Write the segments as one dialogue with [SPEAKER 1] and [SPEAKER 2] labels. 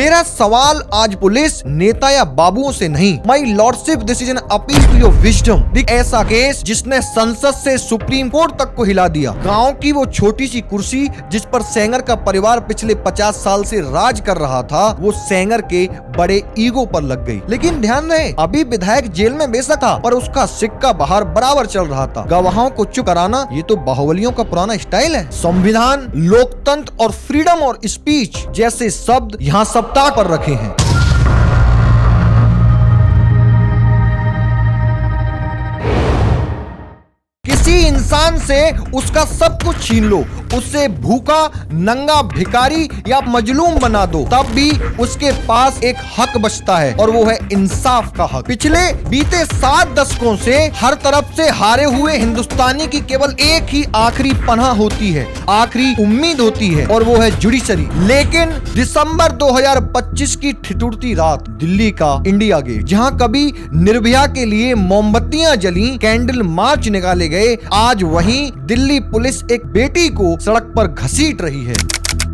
[SPEAKER 1] मेरा सवाल आज पुलिस नेता या बाबुओं से नहीं, my lordship this is an appeal to your wisdom. ऐसा केस जिसने संसद से सुप्रीम कोर्ट तक को हिला दिया। गांव की वो छोटी सी कुर्सी जिस पर सेंगर का परिवार पिछले 50 साल से राज कर रहा था, वो सेंगर के बड़े ईगो पर लग गई। लेकिन ध्यान रहे, अभी विधायक जेल में बेशक था, पर उसका सिक्का बाहर बराबर चल रहा था। गवाहों को चुप कराना ये तो बाहुबलियों का पुराना स्टाइल है। संविधान, लोकतंत्र और फ्रीडम और स्पीच जैसे शब्द यहाँ सप्ताह पर रखे हैं। किसी इंसान से उसका सब कुछ छीन लो, उससे भूखा, नंगा, भिखारी या मजलूम बना दो, तब भी उसके पास एक हक बचता है और वो है इंसाफ का हक। पिछले बीते 7 दशकों से हर तरफ से हारे हुए हिंदुस्तानी की केवल एक ही आखिरी पनाह होती है, आखिरी उम्मीद होती है, और वो है जुडिशरी। लेकिन दिसंबर 2025 की ठिठुरती रात, दिल्ली का इंडिया गेट, जहां कभी निर्भया के लिए मोमबत्तियां जली, कैंडल मार्च निकाले गए, आज वहीं दिल्ली पुलिस एक बेटी को सड़क पर घसीट रही है।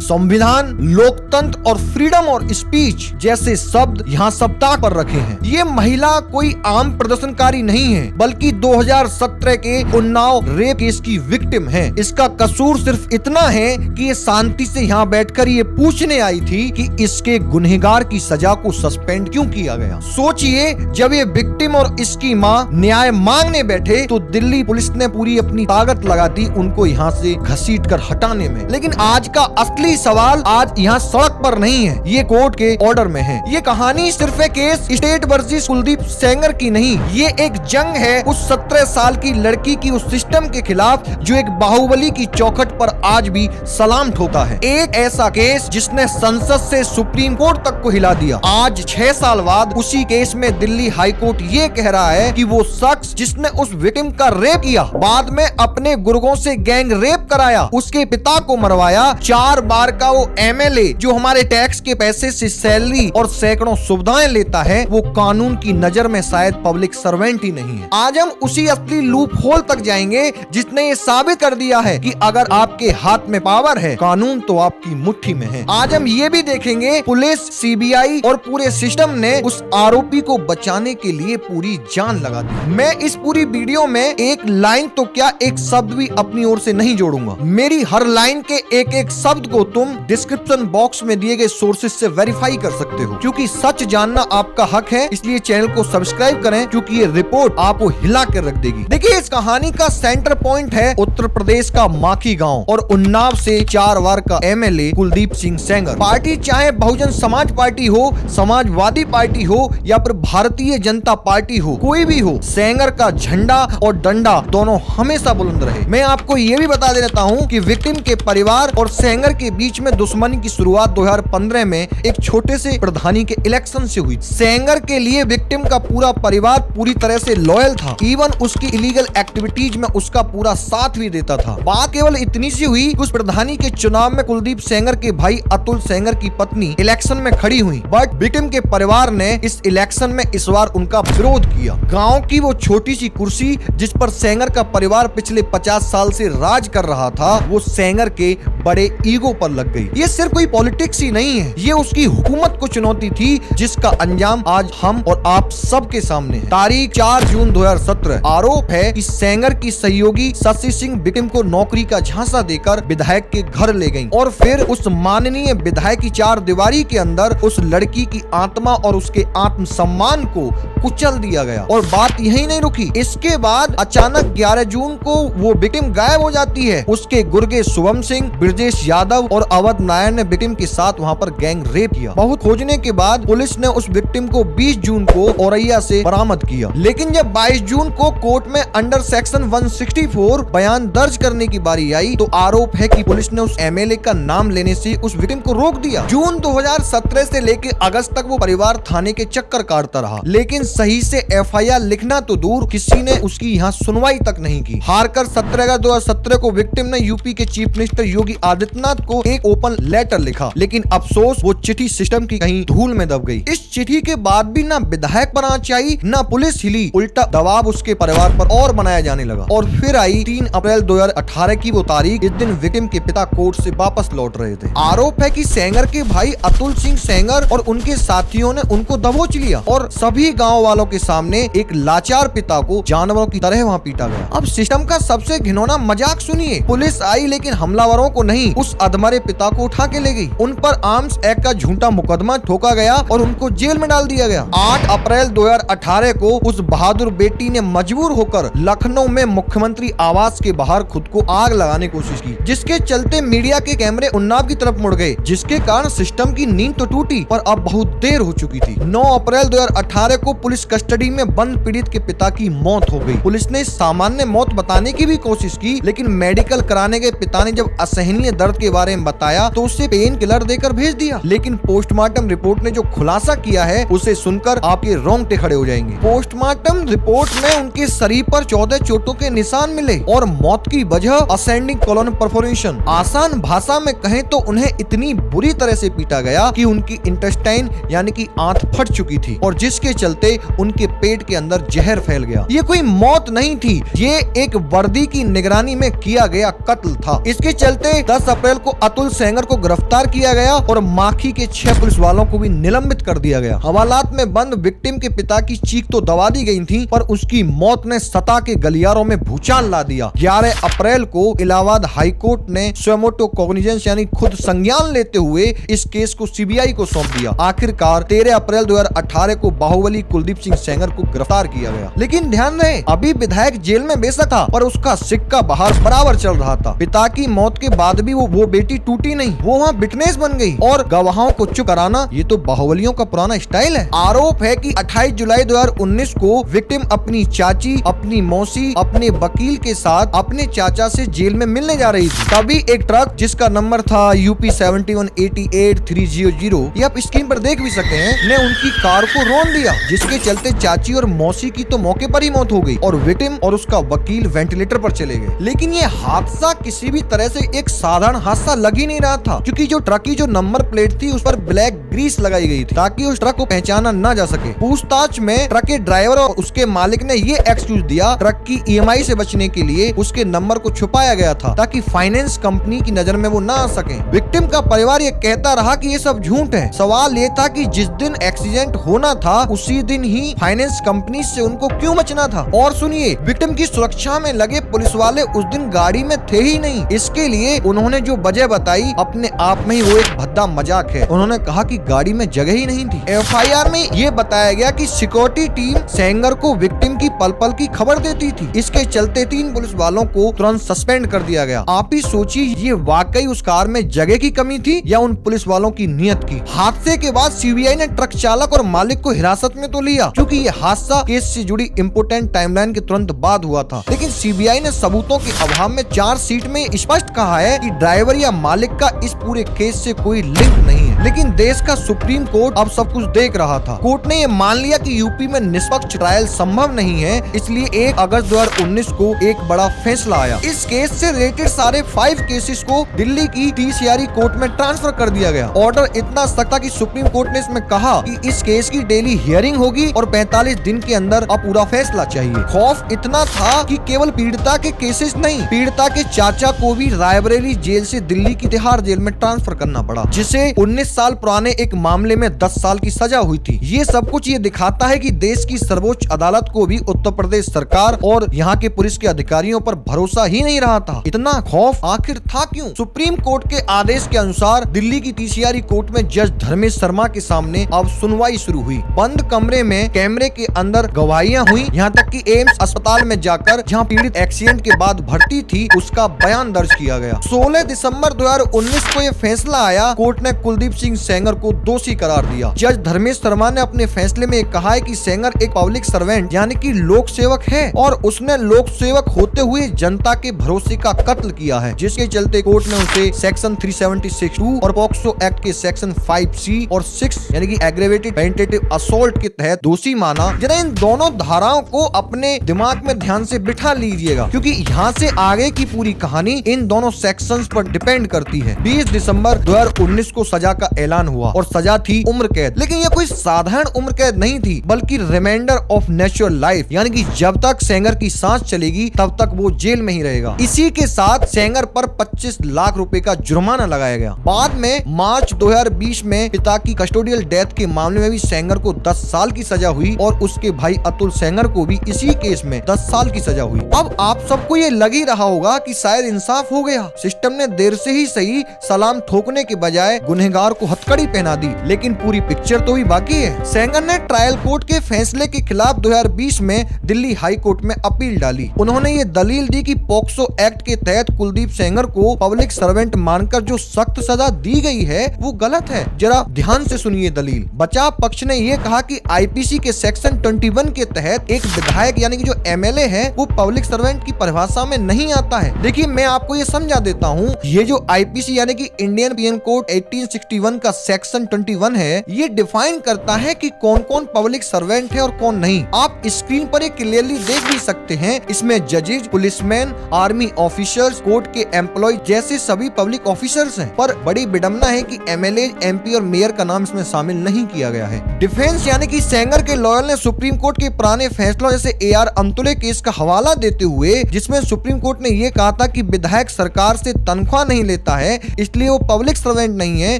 [SPEAKER 1] संविधान, लोकतंत्र और फ्रीडम और स्पीच जैसे शब्द यहाँ सप्ताह पर रखे हैं। ये महिला कोई आम प्रदर्शनकारी नहीं है, बल्कि 2017 के उन्नाव रेप केस की विक्टिम है। इसका कसूर सिर्फ इतना है कि ये शांति से यहाँ बैठकर ये पूछने आई थी कि इसके गुनहगार की सजा को सस्पेंड क्यों किया गया। सोचिए, जब ये विक्टिम और इसकी माँ न्याय मांगने बैठे तो दिल्ली पुलिस ने पूरी अपनी ताकत लगा दी उनको यहाँ से घसीट कर हटाने में। लेकिन आज का असली सवाल आज यहाँ सड़क पर नहीं है, ये कोर्ट के ऑर्डर में है। ये कहानी सिर्फ एक case state versus Kuldeep Sengar की नहीं, ये एक जंग है उस 17 साल की लड़की की उस सिस्टम के खिलाफ जो एक बाहुबली की चौखट पर आज भी सलाम ठोका है। एक ऐसा केस जिसने संसद से सुप्रीम कोर्ट तक को हिला दिया। आज 6 साल बाद उसी केस में दिल्ली हाई कोर्ट ये कह रहा है कि वो शख्स जिसने उस विक्टिम का रेप किया, बाद में अपने गुर्गों से गैंग रेप कराया, उसके पिता को मरवाया, 4 बार का वो एमएलए जो हमारे टैक्स के पैसे से सैलरी और सैकड़ों सुविधाएं लेता है, वो कानून की नजर में शायद पब्लिक सर्वेंट ही नहीं है। आज हम उसी असली लूप होल तक जाएंगे जिसने ये साबित कर दिया है कि अगर आपके हाथ में पावर है, कानून तो आपकी मुट्ठी में है। आज हम ये भी देखेंगे पुलिस, सीबीआई और पूरे सिस्टम ने उस आरोपी को बचाने के लिए पूरी जान लगा दी। मैं इस पूरी वीडियो में एक लाइन तो क्या, एक शब्द भी अपनी ओर से नहीं जोड़ूंगा। मेरी हर लाइन के एक एक शब्द को तुम डिस्क्रिप्शन बॉक्स में दिए गए सोर्सेज से वेरीफाई कर सकते हो, क्योंकि सच जानना आपका हक है। इसलिए चैनल को सब्सक्राइब करें, क्योंकि ये रिपोर्ट आपको हिला कर रख देगी। देखिए, इस कहानी का सेंटर पॉइंट है उत्तर प्रदेश का माकी गांव और उन्नाव से 4 बार का एमएलए कुलदीप सिंह सेंगर। पार्टी चाहे बहुजन समाज पार्टी हो, समाजवादी पार्टी हो या फिर भारतीय जनता पार्टी हो, कोई भी हो, सेंगर का झंडा और डंडा दोनों हमेशा बुलंद रहे। मैं आपको ये भी बता देता हूँ कि विक्टिम के परिवार और सेंगर के बीच में दुश्मनी की शुरुआत 2015 में एक छोटे से प्रधानी के इलेक्शन से हुई। सेंगर के लिए विक्टिम का पूरा परिवार पूरी तरह से लॉयल था, इवन उसकी इलीगल एक्टिविटीज में उसका पूरा साथ भी देता था। बात केवल इतनी सी हुई कि उस प्रधानी के चुनाव में कुलदीप सेंगर के भाई अतुल सेंगर की पत्नी इलेक्शन में खड़ी हुई, बट विक्टिम के परिवार ने इस इलेक्शन में इस बार उनका विरोध किया। गाँव की वो छोटी सी कुर्सी जिस पर सेंगर का परिवार पिछले 50 साल से राज कर रहा था, वो सेंगर के बड़े ईगो पर लग गई। ये सिर्फ कोई पॉलिटिक्स ही नहीं है, ये उसकी हुकूमत को चुनौती थी जिसका अंजाम आज हम और आप सबके सामने है। तारीख 4 जून 2017। आरोप है कि सेंगर की सहयोगी शशि सिंह विक्टिम को नौकरी का झांसा देकर विधायक के घर ले गयी और फिर उस माननीय विधायक की 4 दीवारी के अंदर उस लड़की की आत्मा और उसके आत्मसम्मान को कुचल दिया गया। और बात यही नहीं रुकी, इसके बाद अचानक 11 जून को वो विक्टिम गायब हो जाती है। उसके गुर्गे शुभम सिंह, ब्रजेश यादव और अवध नायर ने विक्टिम के साथ वहां पर गैंग रेप किया। बहुत खोजने के बाद पुलिस ने उस विक्टिम को 20 जून को औरैया से बरामद किया। लेकिन जब 22 जून को कोर्ट में अंडर सेक्शन 164 बयान दर्ज करने की बारी आई तो आरोप है कि पुलिस ने उस एमएलए का नाम लेने से उस विक्टिम को रोक दिया। जून 2017 से लेकर अगस्त तक वो परिवार थाने के चक्कर काटता रहा, लेकिन सही से एफआईआर लिखना तो दूर, किसी ने उसकी यहाँ सुनवाई तक नहीं की। हारकर 17 अगस्त 2017 को विक्टिम ने यूपी के चीफ मिनिस्टर योगी आदित्यनाथ को एक ओपन लेटर लिखा, लेकिन अफसोस वो चिट्ठी सिस्टम की कहीं धूल में दब गई। इस चिट्ठी के बाद भी ना विधायक पर आंच आई, ना पुलिस हिली, उल्टा दबाव उसके परिवार पर और बनाया जाने लगा। और फिर आई 3 अप्रैल 2018 की वो तारीख, इस दिन विक्टिम के पिता कोर्ट से वापस लौट रहे थे। आरोप है कि सेंगर के भाई अतुल सिंह सेंगर और उनके साथियों ने उनको दबोच लिया और सभी गाँव वालों के सामने एक लाचार पिता को जानवरों की तरह वहाँ पीटा गया। अब सिस्टम का सबसे घिनौना मजाक सुनिए, पुलिस आई लेकिन हमलावरों को नहीं, उस अधमरे पिता को उठा के ले गई। उन पर आर्म्स एक्ट का झूठा मुकदमा ठोका गया और उनको जेल में डाल दिया गया। 8 अप्रैल 2018 को उस बहादुर बेटी ने मजबूर होकर लखनऊ में मुख्यमंत्री आवास के बाहर खुद को आग लगाने की कोशिश की, जिसके चलते मीडिया के कैमरे उन्नाव की तरफ मुड़ गए, जिसके कारण सिस्टम की नींद तो टूटी पर अब बहुत देर हो चुकी थी। 9 अप्रैल 2018 को पुलिस कस्टडी में बंद पीड़ित के पिता की मौत हो गई। पुलिस ने सामान्य मौत बताने की भी कोशिश की, लेकिन मेडिकल कराने गए पिता ने जब असहनीय दर्द के बारे में बताया तो उसे पेन किलर देकर भेज दिया। लेकिन पोस्टमार्टम रिपोर्ट ने जो खुलासा किया है उसे सुनकर आपके रोंगटे खड़े हो जाएंगे। पोस्टमार्टम रिपोर्ट में उनके शरीर पर 14 चोटों के निशान मिले और मौत की वजह असेंडिंग कोलन परफोरेशन। आसान भाषा में कहें तो उन्हें इतनी बुरी तरह से पीटा गया कि उनकी इंटेस्टाइन यानी कि आंत फट चुकी थी और जिसके चलते उनके पेट के अंदर जहर फैल गया। ये कोई मौत नहीं थी, ये एक वर्दी की निगरानी में किया गया कत्ल था। इसके चलते 10 अप्रैल को अतुल सेंगर को गिरफ्तार किया गया और माखी के 6 पुलिस वालों को भी निलंबित कर दिया गया। हवालात में बंद विक्टिम के पिता की चीख तो दबा दी गई थी, पर उसकी मौत ने सता के गलियारों में भूचाल ला दिया। 11 अप्रैल को इलाहाबाद हाई कोर्ट ने स्वमोटो कॉग्निजेंस यानी खुद संज्ञान लेते हुए इस केस को सीबीआई को सौंप दिया। आखिरकार 13 अप्रैल 2018 को बाहुबली कुलदीप सिंह सेंगर को गिरफ्तार किया गया। लेकिन ध्यान रहे, अभी विधायक जेल में बेशक था पर उसका सिक्का बाहर बराबर चल रहा था। पिता की मौत के बाद भी वो बेटी टूटी नहीं, वो वहाँ विटनेस बन गई और गवाहों को चुप कराना ये तो बाहुबलियों का पुराना स्टाइल है। आरोप है कि 28 जुलाई 2019 को विक्टिम अपनी चाची, अपनी मौसी, अपने वकील के साथ अपने चाचा से जेल में मिलने जा रही थी। तभी एक ट्रक जिसका नंबर था UP 7188300, ये आप स्क्रीन पर देख भी सकते हैं, ने उनकी कार को रोन दिया, जिसके चलते चाची और मौसी की तो मौके पर ही मौत हो गई और विक्टिम और उसका वकील वेंटिलेटर पर चले गए। लेकिन ये हादसा किसी भी तरह से एक साधारण हादसा लग ही नहीं रहा था, क्योंकि जो ट्रक की जो नंबर प्लेट थी उस पर ब्लैक ग्रीस लगाई गई थी ताकि उस ट्रक को पहचाना न जा सके। पूछताछ में ट्रक के ड्राइवर और उसके मालिक ने ये एक्सक्यूज दिया, ट्रक की EMI से बचने के लिए उसके नंबर को छुपाया गया था ताकि फाइनेंस कंपनी की नजर में वो न आ सके। विक्टिम का परिवार ये कहता रहा कि ये सब झूठ है। सवाल ये था कि जिस दिन एक्सीडेंट होना था उसी दिन ही फाइनेंस कंपनी से उनको क्यों बचना था। और सुनिए, विक्टिम की सुरक्षा में लगे पुलिस वाले उस दिन गाड़ी में थे ही नहीं। इसके लिए उन्होंने जो वजह बताई अपने आप में ही वो एक भद्दा मजाक है। उन्होंने कहा कि गाड़ी में जगह ही नहीं थी। FIR में ये बताया गया कि सिक्योरिटी टीम सेंगर को विक्टिम की पल पल की खबर देती थी। इसके चलते 3 पुलिस वालों को तुरंत सस्पेंड कर दिया गया। आप ही सोचिए, ये वाकई उस कार में जगह की कमी थी या उन पुलिस वालों की नियत की। हादसे के बाद CBI ने ट्रक चालक और मालिक को हिरासत में तो लिया, क्योंकि ये हादसा केस से जुड़ी इम्पोर्टेंट टाइमलाइन के तुरंत बाद हुआ था। लेकिन CBI ने सबूतों के अभाव में चार्जशीट में स्पष्ट कहा है कि ड्राइवर या मालिक का इस पूरे केस से कोई लिंक नहीं है। लेकिन देश का सुप्रीम कोर्ट अब सब कुछ देख रहा था। कोर्ट ने ये मान लिया कि यूपी में निष्पक्ष ट्रायल संभव नहीं है, इसलिए 1 अगस्त 2019 को एक बड़ा फैसला आया। इस केस से रिलेटेड सारे 5 केसेस को दिल्ली की TCRE कोर्ट में ट्रांसफर कर दिया गया। ऑर्डर इतना सख्त था कि सुप्रीम कोर्ट ने इसमें कहा कि इस केस की डेली हियरिंग होगी और 45 दिन के अंदर अब पूरा फैसला चाहिए। खौफ इतना था कि केवल पीड़िता के केसेस नहीं, पीड़िता के चाचा को भी रायबरेली जेल से दिल्ली की तिहाड़ जेल में ट्रांसफर करना पड़ा, जिसे 19 साल पुराने एक मामले में 10 साल की सजा हुई थी। ये सब कुछ ये दिखाता है कि देश की सर्वोच्च अदालत को भी उत्तर प्रदेश सरकार और यहाँ के पुलिस के अधिकारियों पर भरोसा ही नहीं रहा था। इतना खौफ आखिर था क्यों? सुप्रीम कोर्ट के आदेश के अनुसार दिल्ली की TCRE कोर्ट में जज धर्मेश शर्मा के सामने अब सुनवाई शुरू हुई। बंद कमरे में कैमरे के अंदर गवाहियां हुई, यहाँ तक कि एम्स अस्पताल में जाकर जहाँ पीड़ित एक्सीडेंट के बाद भर्ती थी उसका बयान दर्ज किया गया। 16 दिसंबर 2019 को यह फैसला आया। कोर्ट ने कुलदीप सिंह सेंगर को दोषी करार दिया। जज धर्मेश शर्मा ने अपने फैसले में कहा है कि सेंगर एक पब्लिक सर्वेंट यानी कि लोक सेवक है और उसने लोक सेवक होते हुए जनता के भरोसे का कत्ल किया है, जिसके चलते कोर्ट ने उसे सेक्शन 376(2) और पॉक्सो एक्ट के सेक्शन 5C और 6 यानी कि एग्रेवेटेड पेनिट्रेटिव असॉल्ट के तहत दोषी माना। जरा इन दोनों धाराओं को अपने दिमाग में ध्यान से बिठा लीजिएगा, क्योंकि यहाँ से आगे की पूरी कहानी इन दोनों सेक्शंस पर डिपेंड करती है। 20 दिसंबर 2019 को सजा का ऐलान हुआ और सजा थी उम्र कैद, लेकिन यह कोई साधारण उम्र कैद नहीं थी, बल्कि रिमाइंडर ऑफ नेचुरल लाइफ, यानी कि जब तक सेंगर की सांस चलेगी तब तक वो जेल में ही रहेगा। इसी के साथ सेंगर पर 25 लाख रुपए का जुर्माना लगाया गया। बाद में मार्च 2020 में पिता की कस्टोडियल डेथ के मामले में भी सेंगर को 10 साल की सजा हुई और उसके भाई अतुल सेंगर को भी इसी केस में 10 साल की सजा हुई। अब आप सबको ये लग ही रहा होगा कि शायद इंसाफ हो गया, सिस्टम ने देर से ही सही सलाम ठोकने के बजाय गुनहगार को हथकड़ी पहना दी, लेकिन पूरी पिक्चर तो भी बाकी है। सेंगर ने ट्रायल कोर्ट के फैसले के खिलाफ 2020 में दिल्ली हाई कोर्ट में अपील डाली। उन्होंने ये दलील दी कि पॉक्सो एक्ट के तहत कुलदीप सेंगर को पब्लिक सर्वेंट मानकर जो सख्त सजा दी गई है वो गलत है। जरा ध्यान से सुनिए दलील। बचाव पक्ष ने ये कहा कि आईपीसी के सेक्शन 21 के तहत एक विधायक यानी कि जो एमएलए है वो पब्लिक सर्वेंट की परिभाषा में नहीं आता है। देखिए मैं आपको ये समझा देता हूँ, ये जो आईपीसी यानी कि इंडियन पीनल कोड 1861 का सेक्शन 21 है, ये डिफाइन करता है कि कौन कौन पब्लिक सर्वेंट है और कौन नहीं। आप स्क्रीन पर ये क्लियरली देख भी सकते हैं। इसमें जजेज, पुलिसमैन, आर्मी ऑफिसर्स, कोर्ट के एम्प्लॉय जैसे सभी पब्लिक ऑफिसर्स हैं। पर बड़ी विडम्बना है कि एमएलए, एमपी और मेयर का नाम इसमें शामिल नहीं किया गया है। डिफेंस यानी कि सेंगर के लॉयर ने सुप्रीम कोर्ट के पुराने फैसलों जैसे एआर अंतुले केस का हवाला देते हुए, जिसमें सुप्रीम कोर्ट ने ये कहा था कि विधायक सरकार से तनख्वाह नहीं लेता है इसलिए वो पब्लिक सर्वेंट नहीं है,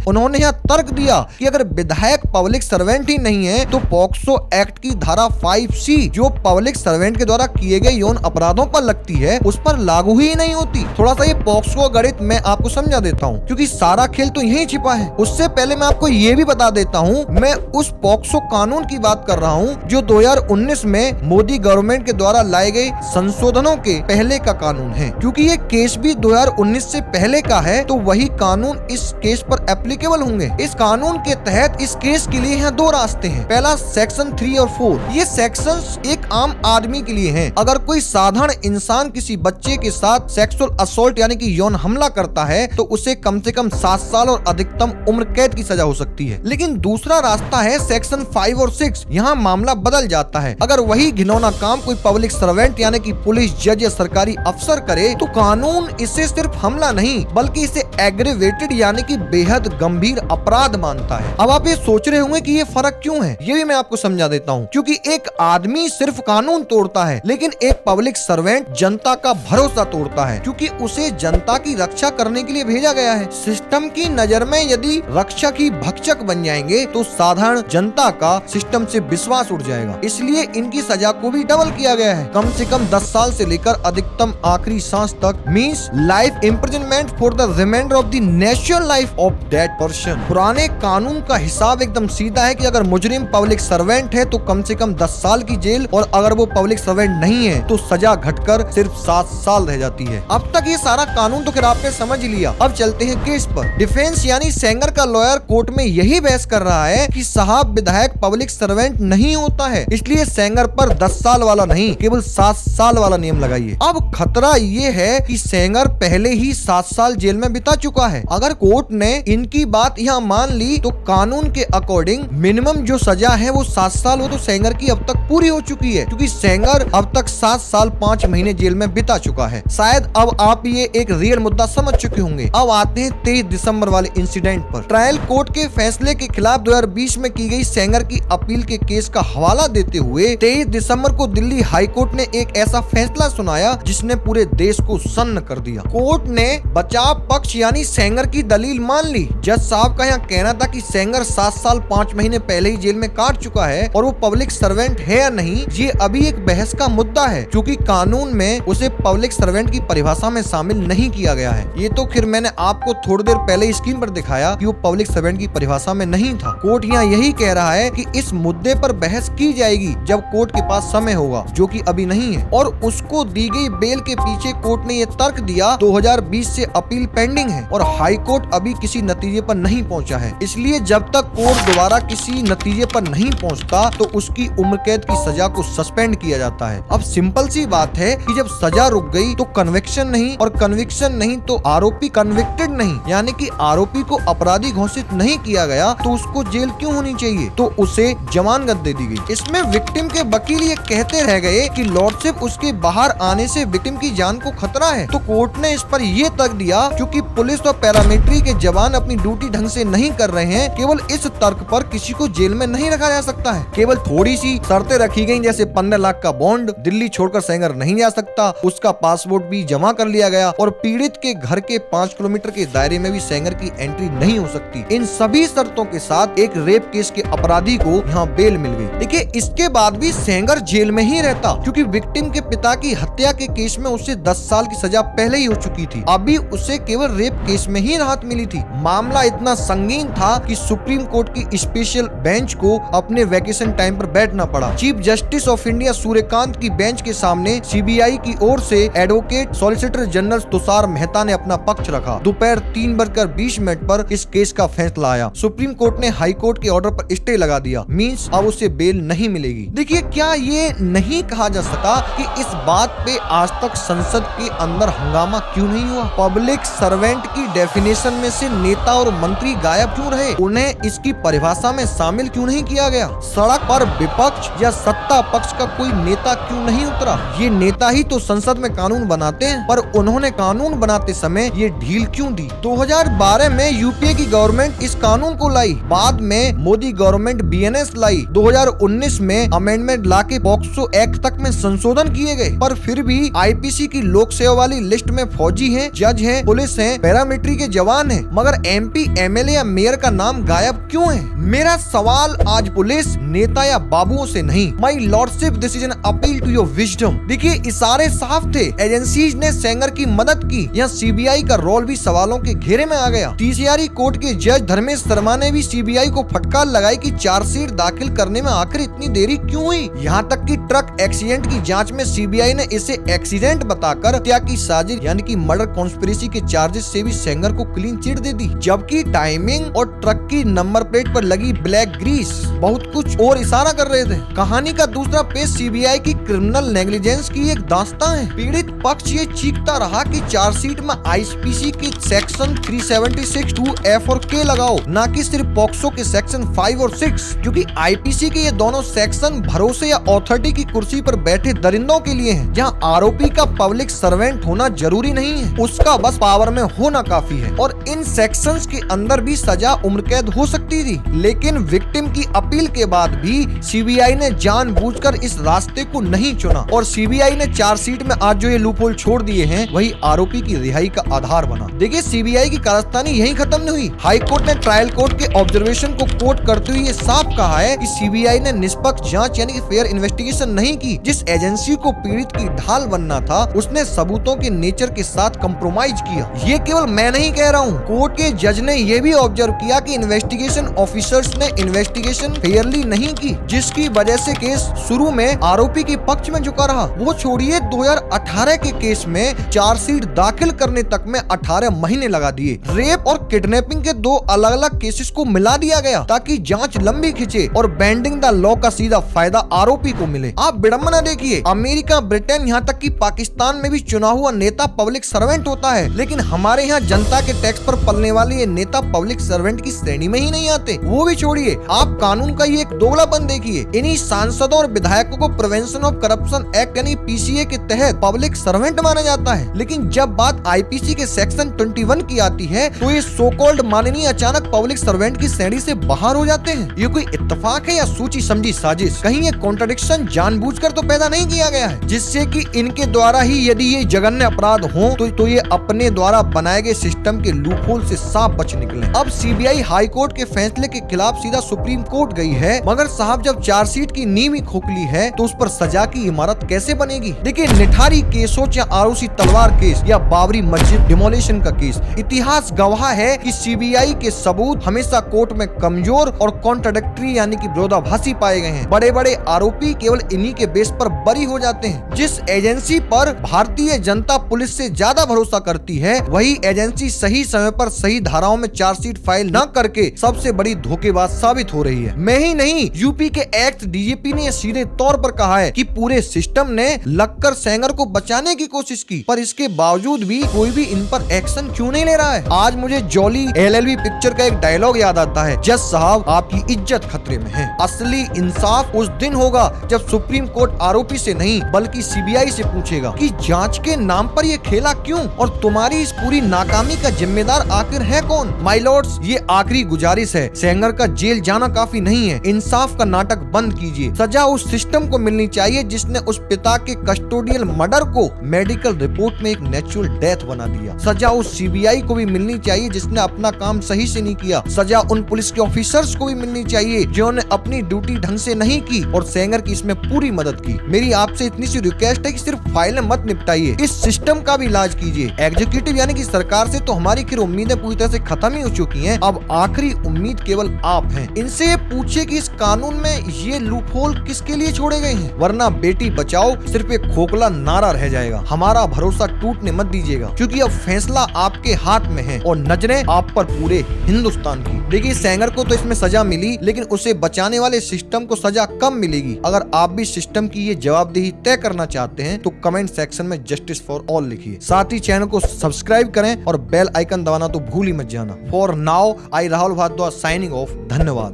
[SPEAKER 1] उन्होंने यहाँ तर्क दिया कि अगर विधायक पब्लिक सर्वेंट ही नहीं है तो पॉक्सो एक्ट की धारा 5C जो पब्लिक सर्वेंट के द्वारा किए गए यौन अपराधों पर लगती है उस पर लागू ही नहीं होती। थोड़ा सा ये पॉक्सो गणित मैं आपको समझा देता हूँ, क्योंकि सारा खेल तो यही छिपा है। उससे पहले मैं आपको ये भी बता देता हूँ, मैं उस पॉक्सो कानून की बात कर रहा हूँ जो 2019 में मोदी गवर्नमेंट के द्वारा लाए गए संशोधनों के पहले का कानून है। क्योंकि ये केस भी 2019 से पहले का है तो वही कानून इस केस पर एप्लीकेबल होंगे। इस कानून के तहत इस केस के लिए यहाँ दो रास्ते हैं। पहला सेक्शन 3 और 4, ये सेक्शंस एक आम आदमी के लिए हैं। अगर कोई साधारण इंसान किसी बच्चे के साथ सेक्सुअल असॉल्ट यानी कि यौन हमला करता है तो उसे कम से कम 7 साल और अधिकतम उम्र कैद की सजा हो सकती है। लेकिन दूसरा रास्ता है सेक्शन 5 और 6, यहाँ मामला बदल जाता है। अगर वही घिनौना काम कोई पब्लिक सर्वेंट यानी कि पुलिस, जज या सरकारी अफसर करे तो कानून इसे सिर्फ हमला नहीं बल्कि इसे एग्रेवेटेड यानी कि बेहद गंभीर अपराध मानता है। अब आप ये सोच रहे होंगे कि ये फर्क क्यों है, ये भी मैं आपको समझा देता हूँ। क्योंकि एक आदमी सिर्फ कानून तोड़ता है लेकिन एक पब्लिक सर्वेंट जनता का भरोसा तोड़ता है, क्योंकि उसे जनता की रक्षा करने के लिए भेजा गया है। सिस्टम की नजर में यदि रक्षक ही भक्षक बन जाएंगे तो साधारण जनता का सिस्टम से विश्वास उठ जाएगा। इसलिए इनकी सजा को भी डबल किया गया है, कम से कम 10 साल से लेकर अधिकतम आखिरी सांस तक, means life imprisonment for the reminder of the natural life of that person. पुराने कानून का हिसाब एकदम सीधा है कि अगर मुजरिम पब्लिक सर्वेंट है तो कम से कम 10 साल की जेल, और अगर वो पब्लिक सर्वेंट नहीं है तो सजा घटकर सिर्फ 7 साल रह जाती है। अब तक ये सारा कानून तो फिर आपने समझ लिया। अब चलते हैं केस पर। डिफेंस यानी सेंगर का लॉयर कोर्ट में यही बहस कर रहा है कि साहब विधायक पब्लिक सर्वेंट नहीं होता है, इसलिए सेंगर पर 10 साल वाला नहीं केवल 7 साल वाला नियम लगाइए। अब खतरा ये है कि सेंगर पहले ही 7 साल जेल में बिता चुका है। अगर कोर्ट ने इनकी बात यहाँ मान ली तो कानून के अकॉर्डिंग मिनिमम जो सजा है वो 7 साल हो तो सेंगर की अब तक पूरी हो चुकी है, क्योंकि सेंगर अब तक 7 साल 5 महीने जेल में बिता चुका है। शायद अब आप ये एक रियल मुद्दा समझ चुके होंगे। अब आते हैं 23 दिसंबर वाले इंसिडेंट पर। ट्रायल कोर्ट के फैसले के खिलाफ 2020 में की गई सेंगर की अपील के केस का हवाला देते हुए 23 दिसंबर को दिल्ली हाई कोर्ट ने एक ऐसा फैसला सुनाया जिसने पूरे देश को सन्न कर दिया। कोर्ट ने बचाव पक्ष यानी सेंगर की दलील मान ली। जज साहब का यहाँ कहना था कि सेंगर 7 साल 5 महीने पहले ही जेल में काट चुका है और वो पब्लिक सर्वेंट है या नहीं ये अभी एक बहस का मुद्दा है, क्योंकि कानून में उसे पब्लिक सर्वेंट की परिभाषा में शामिल नहीं किया गया है। ये तो फिर मैंने आपको थोड़ी देर पहले स्क्रीन पर दिखाया कि वो पब्लिक सर्वेंट की परिभाषा में नहीं था। कोर्ट यहाँ यही कह रहा है कि इस मुद्दे पर बहस की जाएगी जब कोर्ट के पास समय होगा, जो कि अभी नहीं है। और उसको दी गई बेल के पीछे कोर्ट ने ये तर्क दिया 2020 से अपील पेंडिंग है और हाई कोर्ट अभी किसी नतीजे पर नहीं पहुंचा है। इसलिए जब तक कोर्ट दोबारा किसी नतीजे पर नहीं पहुंचता तो उसकी उम्र कैद की सजा को सस्पेंड किया जाता है। अब सिंपल सी बात है कि जब सजा रुक गई तो कन्विक्शन नहीं, और कन्विक्शन नहीं तो आरोपी कन्विक्टेड नहीं, यानी कि आरोपी को अपराधी घोषित नहीं किया गया तो उसको जेल क्यों होनी चाहिए, तो उसे जमानत दे दी गई। इसमें विक्टिम के वकील ये कहते रह गए कि लॉर्डशिप उसके बाहर आने से विक्टिम की जान को खतरा है, तो कोर्ट ने इस पर यह तर्क दिया क्योंकि पुलिस और पैरामिलिट्री के जवान अपनी ड्यूटी ढंग से नहीं कर रहे हैं, केवल इस तर्क पर किसी को जेल में नहीं रखा जा सकता है। केवल थोड़ी सी शर्तें रखी गई, जैसे 15 लाख का बॉन्ड, दिल्ली छोड़कर सेंगर नहीं जा सकता, उसका पासपोर्ट भी जमा कर लिया गया, और पीड़ित के घर के 5 किलोमीटर के दायरे में भी सेंगर की एंट्री नहीं हो सकती। इन सभी शर्तों के साथ एक रेप केस के अपराधी को यहाँ बेल मिल गई। देखिए, इसके बाद भी सेंगर जेल में ही रहता क्योंकि विक्टिम के पिता की हत्या के केस में उसे 10 साल की सजा पहले ही हो चुकी थी। अभी उसे केवल रेप केस में ही राहत मिली थी। मामला इतना संगीन था कि सुप्रीम कोर्ट की स्पेशल बेंच को अपने वैकेशन टाइम पर बैठना पड़ा। Chief justice of India Suryakant की बेंच के सामने सीबीआई की ओर से advocate solicitor general Tushar Mehta ने अपना पक्ष रखा। दोपहर 3:20 पर इस केस का फैसला आया। सुप्रीम कोर्ट ने हाई कोर्ट के ऑर्डर पर स्टे लगा दिया, मींस अब उसे बेल नहीं मिलेगी। देखिए, क्या ये नहीं कहा जा सका कि इस बात पे आज तक संसद के अंदर हंगामा क्यों नहीं हुआ? पब्लिक सर्वेंट की डेफिनेशन में से नेता और मंत्री गायब क्यों रहे? उन्हें इसकी परिभाषा में शामिल क्यों नहीं किया गया? सड़क पर विपक्ष या सत्ता पक्ष का कोई नेता क्यों नहीं उतरा? ये नेता ही तो संसद में कानून बनाते हैं, पर उन्होंने कानून बनाते समय ये ढील क्यों दी? 2012 में यूपीए की गवर्नमेंट इस कानून को लाई, बाद में मोदी गवर्नमेंट बीएनएस लाई, 2019 में अमेंडमेंट लाके पॉक्सो एक्ट तक में संशोधन किए गए, पर फिर भी आईपीसी की लोक सेवा वाली लिस्ट में फौजी हैं, जज हैं, पुलिस हैं, पैरामिलिट्री के जवान हैं, मगर एमपी, एमएलए या मेयर का नाम गायब क्यों है? मेरा सवाल आज पुलिस, नेता या बाबुओं से नहीं, my lordship this is an appeal to your wisdom. देखिए, इशारे साफ थे, एजेंसीज ने सेंगर की मदद की, यहाँ सीबीआई का रोल भी सवालों के घेरे में आ गया। टीसीआरई कोर्ट के जज धर्मेश शर्मा ने भी सीबीआई को फटकार लगाई कि चार्जशीट दाखिल करने में आखिर इतनी देरी क्यों हुई? यहाँ तक कि ट्रक एक्सीडेंट की जांच में सीबीआई ने इसे एक्सीडेंट बताकर हत्या की साजिश यानी कि मर्डर कॉन्स्पिरेसी के चार्जेस से भी सेंगर को क्लीन चिट दे दी, जबकि टाइमिंग और ट्रक की नंबर प्लेट पर लगी ब्लैक ग्रीस बहुत कुछ और इशारा कर रहे थे। कहानी का दूसरा पेज सीबीआई की क्रिमिनल नेग्लिजेंस की एक दास्तां है। पीड़ित पक्ष ये चीखता रहा कि चार्जशीट में आईपीसी के सेक्शन 376 2F और K लगाओ, ना कि सिर्फ पॉक्सो के सेक्शन 5 और 6, क्योंकि आईपीसी के ये दोनों सेक्शन भरोसे या अथॉरिटी की कुर्सी पर बैठे दरिंदों के लिए हैं, जहां आरोपी का पब्लिक सर्वेंट होना जरूरी नहीं है, उसका बस पावर में होना काफी है। और इन सेक्शंस के अंदर भी सजा उम्र कैद हो सकती थी, लेकिन विक्टिम की अपील के बाद भी सीबीआई ने जानबूझकर इस रास्ते को नहीं चुना, और सीबीआई ने चार्जशीट में आज जो ये लूपहोल छोड़ दिए हैं वही आरोपी की रिहाई का आधार बना। देखिए, सीबीआई की कारस्तानी यही खत्म नहीं हुई। हाई कोर्ट ने ट्रायल कोर्ट के ऑब्जर्वेशन को कोट करते हुए ये साफ कहा है कि सीबीआई ने निष्पक्ष जांच यानी कि फेयर इन्वेस्टिगेशन नहीं की। जिस एजेंसी को पीड़ित की ढाल बनना था उसने सबूतों के नेचर के साथ कंप्रोमाइज किया। ये केवल मैं नहीं कह रहा हूँ, कोर्ट के जज ने यह भी ऑब्जर्व किया कि इन्वेस्टिगेशन ऑफिसर्स ने इन्वेस्टिगेशन फेयरली नहीं की, जिसकी वजह से केस शुरू में आरोपी के पक्ष में झुका रहा। वो छोड़िए, 2018 के केस में चार्जशीट दाखिल करने तक में 18 महीने लगा दिए। रेप और किडनैपिंग के दो अलग अलग केसेस को मिला दिया गया ताकि जांच लंबी खिंचे और बेंडिंग द लॉ का सीधा फायदा आरोपी को मिले। आप विडंबना देखिए, अमेरिका, ब्रिटेन, यहाँ तक कि पाकिस्तान में भी चुना हुआ नेता पब्लिक सर्वेंट होता है, लेकिन हमारे यहाँ जनता के टैक्स पर पलने वाले ये नेता पब्लिक सर्वेंट की श्रेणी में ही नहीं आते। वो भी छोड़िए, आप कानून का ये एक दोगलापन देखिए। इन्हीं सांसदों और विधायकों को प्रिवेंशन ऑफ करप्शन एक्ट यानी पीसीए के तहत पब्लिक सर्वेंट माना जाता है, लेकिन जब बात आईपीसी के सेक्शन 21 की आती है तो ये सो कॉल्ड माननीय अचानक पब्लिक सर्वेंट की श्रेणी से बाहर हो जाते हैं। ये कोई इत्तेफाक है या सोची समझी साजिश? कहीं ये कॉन्ट्रडिक्शन जानबूझकर तो पैदा नहीं किया गया है जिससे कि इनके द्वारा ही यदि ये जघन्य अपराध हो तो ये अपने द्वारा बनाए गए सिस्टम के लूपहोल से साफ बच निकले। अब सीबीआई हाई कोर्ट के फैसले के खिलाफ सीधा सुप्रीम कोर्ट गई है, मगर मगर साहब जब चार्जशीट की नींव ही खोखली है तो उस पर सजा की इमारत कैसे बनेगी। देखिए निठारी केस हो चाहे आरूसी तलवार केस या बाबरी मस्जिद डिमोलिशन का केस, इतिहास गवाह है कि सीबीआई के सबूत हमेशा कोर्ट में कमजोर और कॉन्ट्राडिक्टरी यानी कि विरोधाभासी पाए गए हैं। बड़े बड़े आरोपी केवल इन्हीं के बेस पर बरी हो जाते हैं। जिस एजेंसी पर भारतीय जनता पुलिस से ज्यादा भरोसा करती है वही एजेंसी सही समय पर सही धाराओं में चार्जशीट फाइल न करके सबसे बड़ी धोखेबाज साबित हो रही है। मैं ही नहीं, यूपी के एक्स डीजीपी ने सीधे तौर पर कहा है कि पूरे सिस्टम ने लक्कर सेंगर को बचाने की कोशिश की, पर इसके बावजूद भी कोई भी इन पर एक्शन क्यों नहीं ले रहा है। आज मुझे जॉली एलएलबी पिक्चर का एक डायलॉग याद आता है, जज साहब आपकी इज्जत खतरे में है। असली इंसाफ उस दिन होगा जब सुप्रीम कोर्ट आरोपी से नहीं बल्कि सीबीआई से पूछेगा कि जांच के नाम पर ये खेला क्यों और तुम्हारी इस पूरी नाकामी का जिम्मेदार आखिर है कौन। माय लॉर्ड्स, ये आखिरी गुजारिश है, सेंगर का जेल जाना काफी नहीं है, इंसाफ का नाटक बंद कीजिए। सजा उस सिस्टम को मिलनी चाहिए जिसने उस पिता के कस्टोडियल मर्डर को मेडिकल रिपोर्ट में एक नेचुरल डेथ बना दिया। सजा उस सीबीआई को भी मिलनी चाहिए जिसने अपना काम सही से नहीं किया। सजा उन पुलिस के ऑफिसर्स को भी मिलनी चाहिए जिन्होंने अपनी ड्यूटी ढंग से नहीं की और सेंगर की इसमें पूरी मदद की। मेरी आपसे इतनी सी रिक्वेस्ट है कि सिर्फ फाइलें मत निपटाइए, इस सिस्टम का भी इलाज कीजिए। एग्जीक्यूटिव यानी कि सरकार से तो हमारी खैर उम्मीदें पूरी तरह से खत्म ही हो चुकी हैं। अब आखिरी उम्मीद केवल आप हैं। इनसे ये पूछिए कि इस कानून में ये लूपहोल किसके लिए छोड़े गए हैं, वरना बेटी बचाओ सिर्फ एक खोखला नारा रह जाएगा। हमारा भरोसा टूटने मत दीजिएगा क्योंकि अब फैसला आपके हाथ में है और नजरें आप पर पूरे हिंदुस्तान की। देखिए सेंगर को तो इसमें सजा मिली लेकिन उसे बचाने वाले सिस्टम को सजा कम मिलेगी। अगर आप भी सिस्टम की ये जवाबदेही तय करना चाहते हैं तो कमेंट सेक्शन में जस्टिस फॉर ऑल लिखिए। साथ ही चैनल को सब्सक्राइब करें और बेल आइकन दबाना तो भूल ही मत जाना। For now I Rahul Bharadwaj signing off. धन्यवाद।